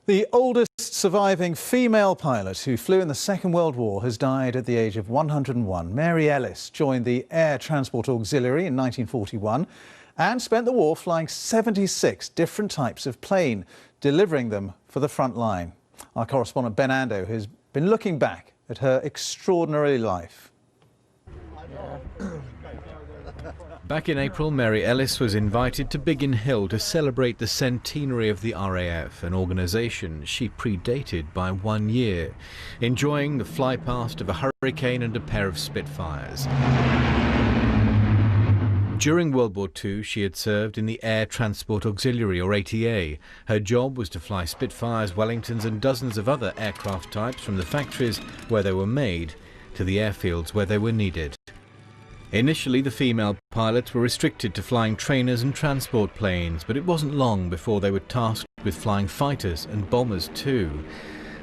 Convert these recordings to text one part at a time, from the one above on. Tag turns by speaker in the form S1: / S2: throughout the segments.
S1: The oldest surviving female pilot who flew in the Second World War has died at the age of 101. Mary Ellis joined the Air Transport Auxiliary in 1941 and spent the war flying 76 different types of plane, delivering them for the front line. Our correspondent Ben Ando has been looking back at her extraordinary life.
S2: Back in April, Mary Ellis was invited to Biggin Hill to celebrate the centenary of the RAF, an organisation she predated by 1 year, enjoying the flypast of a Hurricane and a pair of Spitfires. During World War II, she had served in the Air Transport Auxiliary, or ATA. Her job was to fly Spitfires, Wellingtons and dozens of other aircraft types from the factories where they were made to the airfields where they were needed. Initially, the female pilots were restricted to flying trainers and transport planes, but it wasn't long before they were tasked with flying fighters and bombers too.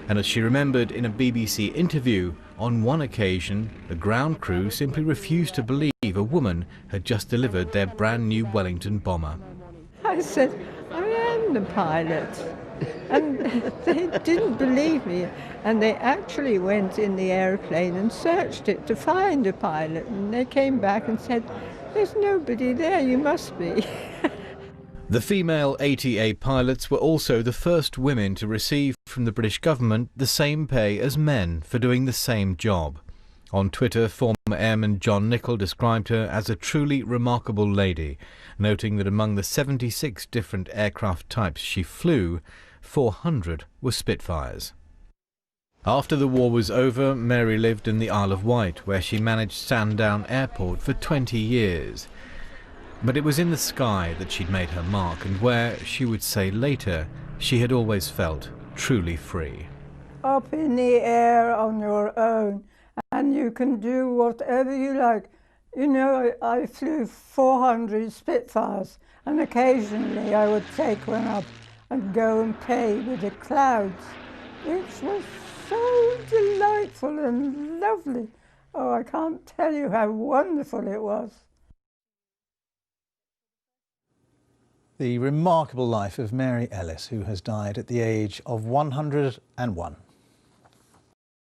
S2: And as she remembered in a BBC interview, on one occasion, the ground crew simply refused to believe a woman had just delivered their brand new Wellington bomber.
S3: I said, I am the pilot. And they didn't believe me, and they actually went in the aeroplane and searched it to find a pilot, and they came back and said, there's nobody there, you must be.
S2: The female ATA pilots were also the first women to receive from the British government the same pay as men for doing the same job. On Twitter, former airman John Nichol described her as a truly remarkable lady, noting that among the 76 different aircraft types she flew, 400 were Spitfires. After the war was over, Mary lived in the Isle of Wight, where she managed Sandown Airport for 20 years. But it was in the sky that she'd made her mark, and where, she would say later, she had always felt truly free.
S3: Up in the air on your own, and you can do whatever you like. You know, I flew 400 Spitfires, and occasionally I would take one up and go and play with the clouds, which was so delightful and lovely. Oh, I can't tell you how wonderful it was.
S1: The remarkable life of Mary Ellis, who has died at the age of 101.